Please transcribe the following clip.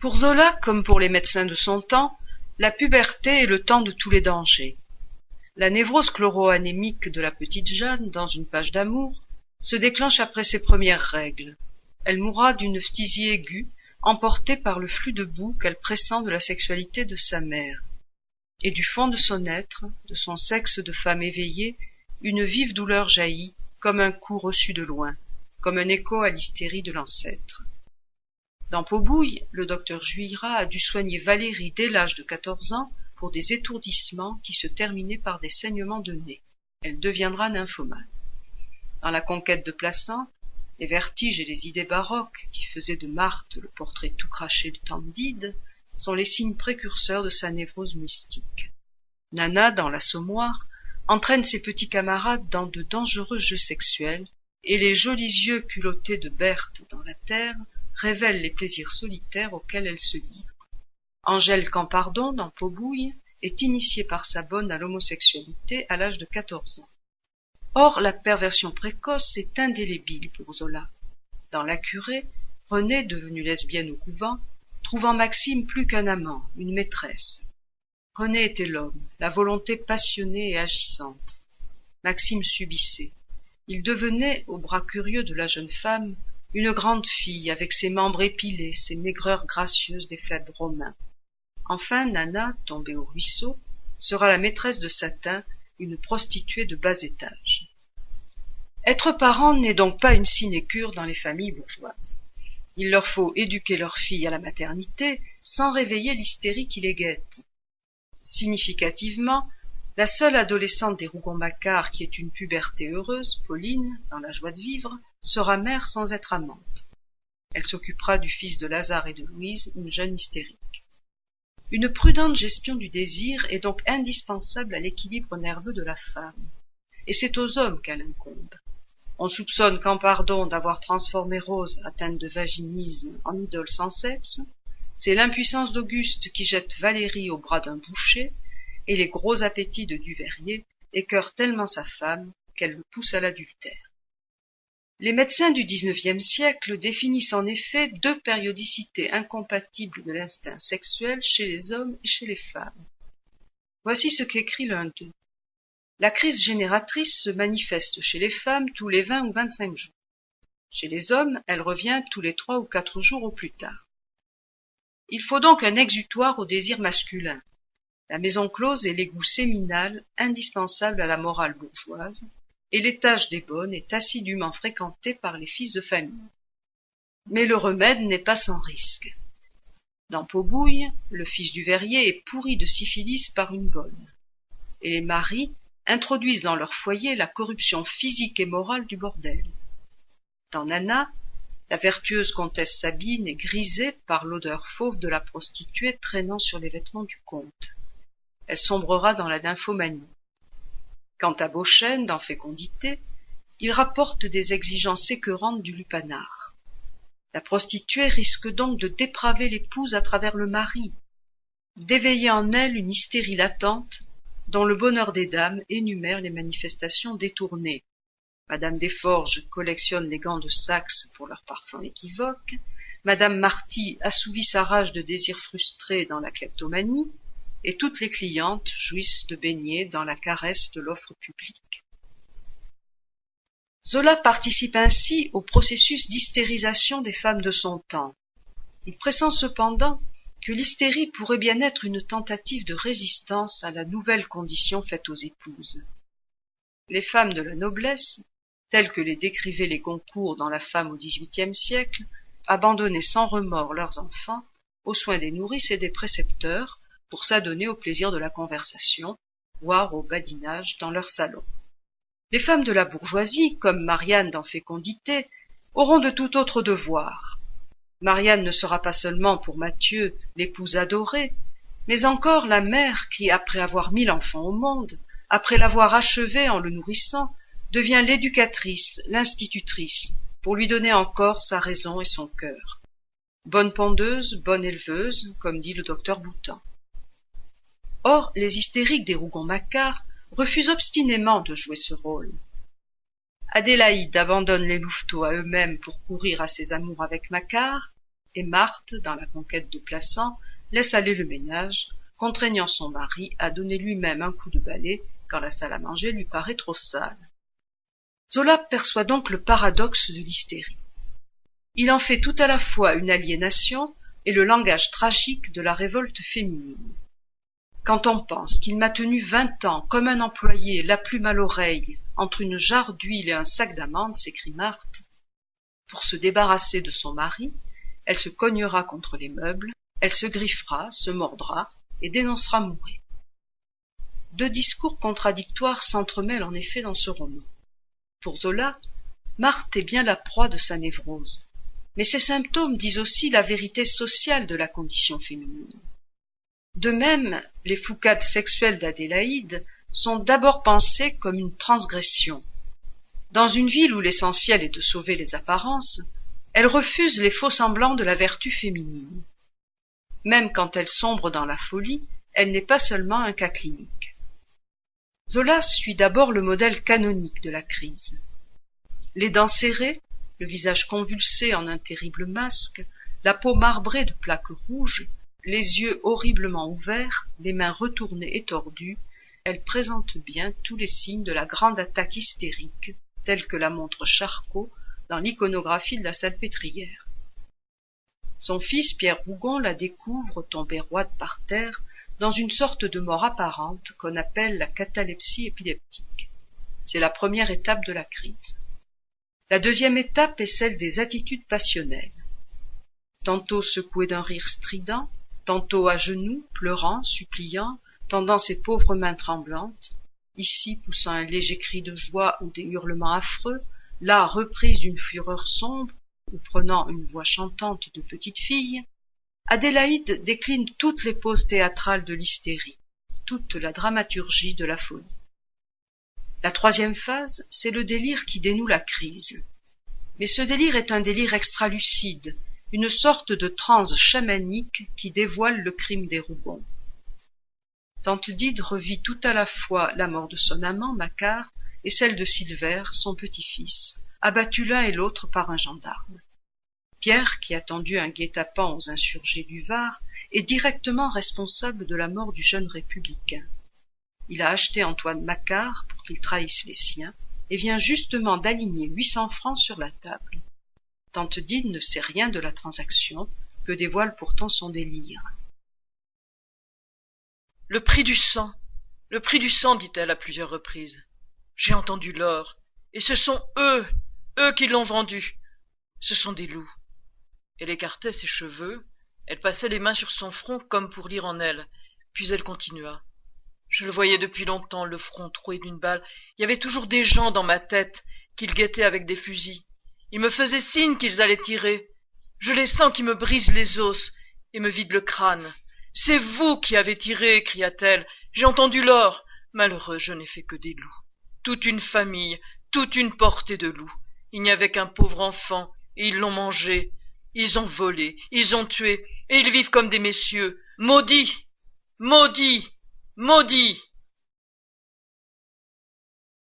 Pour Zola, comme pour les médecins de son temps, la puberté est le temps de tous les dangers. La névrose chloro-anémique de la petite Jeanne, dans une page d'amour, se déclenche après ses premières règles. Elle mourra d'une phtisie aiguë, emportée par le flux de boue qu'elle pressent de la sexualité de sa mère. Et du fond de son être, de son sexe de femme éveillée, une vive douleur jaillit, comme un coup reçu de loin, comme un écho à l'hystérie de l'ancêtre. Dans Pot-Bouille, le docteur Juillerat a dû soigner Valérie dès l'âge de 14 ans pour des étourdissements qui se terminaient par des saignements de nez. Elle deviendra nymphomane. Dans La conquête de Plassans, les vertiges et les idées baroques qui faisaient de Marthe le portrait tout craché de Candide sont les signes précurseurs de sa névrose mystique. Nana, dans l'Assommoir, entraîne ses petits camarades dans de dangereux jeux sexuels, et les jolis yeux culottés de Berthe dans La Terre révèlent les plaisirs solitaires auxquels elle se livre. Angèle Campardon, dans Pot-Bouille, est initiée par sa bonne à l'homosexualité à l'âge de 14 ans. Or, la perversion précoce est indélébile pour Zola. Dans La Curée, Renée, devenue lesbienne au couvent, trouve en Maxime plus qu'un amant, une maîtresse. Renée était l'homme, la volonté passionnée et agissante. Maxime subissait. Il devenait, aux bras curieux de la jeune femme, une grande fille avec ses membres épilés, ses maigreurs gracieuses des faibles romains. Enfin, Nana, tombée au ruisseau, sera la maîtresse de Satin, une prostituée de bas étage. Être parent n'est donc pas une sinécure dans les familles bourgeoises. Il leur faut éduquer leurs filles à la maternité sans réveiller l'hystérie qui les guette. Significativement, la seule adolescente des Rougon-Macquart qui ait une puberté heureuse, Pauline, dans la joie de vivre, sera mère sans être amante. Elle s'occupera du fils de Lazare et de Louise, une jeune hystérique. Une prudente gestion du désir est donc indispensable à l'équilibre nerveux de la femme. Et c'est aux hommes qu'elle incombe. On soupçonne Campardon d'avoir transformé Rose, atteinte de vaginisme, en idole sans sexe. C'est l'impuissance d'Auguste qui jette Valérie au bras d'un boucher, et les gros appétits de Duveyrier écœurent tellement sa femme qu'elle le pousse à l'adultère. Les médecins du XIXe siècle définissent en effet deux périodicités incompatibles de l'instinct sexuel chez les hommes et chez les femmes. Voici ce qu'écrit l'un d'eux. La crise génératrice se manifeste chez les femmes tous les 20 ou 25 jours. Chez les hommes, elle revient tous les 3 ou 4 jours au plus tard. Il faut donc un exutoire au désir masculin. La maison close est l'égout séminal indispensable à la morale bourgeoise, et l'étage des bonnes est assidûment fréquenté par les fils de famille. Mais le remède n'est pas sans risque. Dans Pot-Bouille, le fils du verrier est pourri de syphilis par une bonne, et les maris introduisent dans leur foyer la corruption physique et morale du bordel. Dans Nana, la vertueuse comtesse Sabine est grisée par l'odeur fauve de la prostituée traînant sur les vêtements du comte. Elle sombrera dans la nymphomanie. Quant à Beauchesne, dans Fécondité, il rapporte des exigences écœurantes du lupanar. La prostituée risque donc de dépraver l'épouse à travers le mari, d'éveiller en elle une hystérie latente dont le bonheur des dames énumère les manifestations détournées. Madame Desforges collectionne les gants de Saxe pour leur parfum équivoque, Madame Marty assouvit sa rage de désir frustré dans la kleptomanie, et toutes les clientes jouissent de baigner dans la caresse de l'offre publique. Zola participe ainsi au processus d'hystérisation des femmes de son temps. Il pressent cependant que l'hystérie pourrait bien être une tentative de résistance à la nouvelle condition faite aux épouses. Les femmes de la noblesse, telles que les décrivaient les Goncourt dans La femme au XVIIIe siècle, abandonnaient sans remords leurs enfants aux soins des nourrices et des précepteurs pour s'adonner au plaisir de la conversation, voire au badinage dans leur salon. Les femmes de la bourgeoisie, comme Marianne dans Fécondité, auront de tout autres devoirs. Marianne ne sera pas seulement pour Mathieu l'épouse adorée, mais encore la mère qui, après avoir mis l'enfant au monde, après l'avoir achevé en le nourrissant, devient l'éducatrice, l'institutrice, pour lui donner encore sa raison et son cœur. Bonne pondeuse, bonne éleveuse, comme dit le docteur Boutan. Or, les hystériques des Rougon-Macquart refusent obstinément de jouer ce rôle. Adélaïde abandonne les louveteaux à eux-mêmes pour courir à ses amours avec Macquart, et Marthe, dans la conquête de Plassans, laisse aller le ménage, contraignant son mari à donner lui-même un coup de balai quand la salle à manger lui paraît trop sale. Zola perçoit donc le paradoxe de l'hystérie. Il en fait tout à la fois une aliénation et le langage tragique de la révolte féminine. Quand on pense qu'il m'a tenu 20 ans comme un employé, la plume à l'oreille, entre une jarre d'huile et un sac d'amandes, s'écrie Marthe. Pour se débarrasser de son mari, elle se cognera contre les meubles, elle se griffera, se mordra et dénoncera Mouret. Deux discours contradictoires s'entremêlent en effet dans ce roman. Pour Zola, Marthe est bien la proie de sa névrose, mais ses symptômes disent aussi la vérité sociale de la condition féminine. De même, les foucades sexuelles d'Adélaïde sont d'abord pensées comme une transgression. Dans une ville où l'essentiel est de sauver les apparences, elle refuse les faux-semblants de la vertu féminine. Même quand elle sombre dans la folie, elle n'est pas seulement un cas clinique. Zola suit d'abord le modèle canonique de la crise. Les dents serrées, le visage convulsé en un terrible masque, la peau marbrée de plaques rouges, les yeux horriblement ouverts, les mains retournées et tordues, elle présente bien tous les signes de la grande attaque hystérique, telle que la montre Charcot dans l'iconographie de la Salpêtrière. Son fils Pierre Rougon la découvre tombée roide par terre dans une sorte de mort apparente qu'on appelle la catalepsie épileptique. C'est la première étape de la crise. La deuxième étape est celle des attitudes passionnelles. Tantôt secouée d'un rire strident, tantôt à genoux, pleurant, suppliant, tendant ses pauvres mains tremblantes, ici poussant un léger cri de joie ou des hurlements affreux, là reprise d'une fureur sombre, ou prenant une voix chantante de petite fille, Adélaïde décline toutes les poses théâtrales de l'hystérie, toute la dramaturgie de la folie. La troisième phase, c'est le délire qui dénoue la crise. Mais ce délire est un délire extralucide, une sorte de transe chamanique qui dévoile le crime des Rougon. Tante Dide revit tout à la fois la mort de son amant, Macquart, et celle de Silver, son petit-fils, abattus l'un et l'autre par un gendarme. Pierre, qui a tendu un guet-apens aux insurgés du Var, est directement responsable de la mort du jeune républicain. Il a acheté Antoine Macquart pour qu'il trahisse les siens, et vient justement d'aligner 800 francs sur la table. Tante Dide ne sait rien de la transaction, que dévoile pourtant son délire. Le prix du sang, dit-elle à plusieurs reprises. J'ai entendu l'or, et ce sont eux qui l'ont vendu. Ce sont des loups. Elle écartait ses cheveux, elle passait les mains sur son front comme pour lire en elle, puis elle continua. Je le voyais depuis longtemps, le front troué d'une balle. Il y avait toujours des gens dans ma tête qu'ils guettaient avec des fusils. Ils me faisaient signe qu'ils allaient tirer. Je les sens qui me brisent les os et me vident le crâne. C'est vous qui avez tiré, cria-t-elle. J'ai entendu l'or. Malheureux, je n'ai fait que des loups. Toute une famille, toute une portée de loups. Il n'y avait qu'un pauvre enfant, et ils l'ont mangé. Ils ont volé, ils ont tué, et ils vivent comme des messieurs. Maudits! Maudits! Maudits!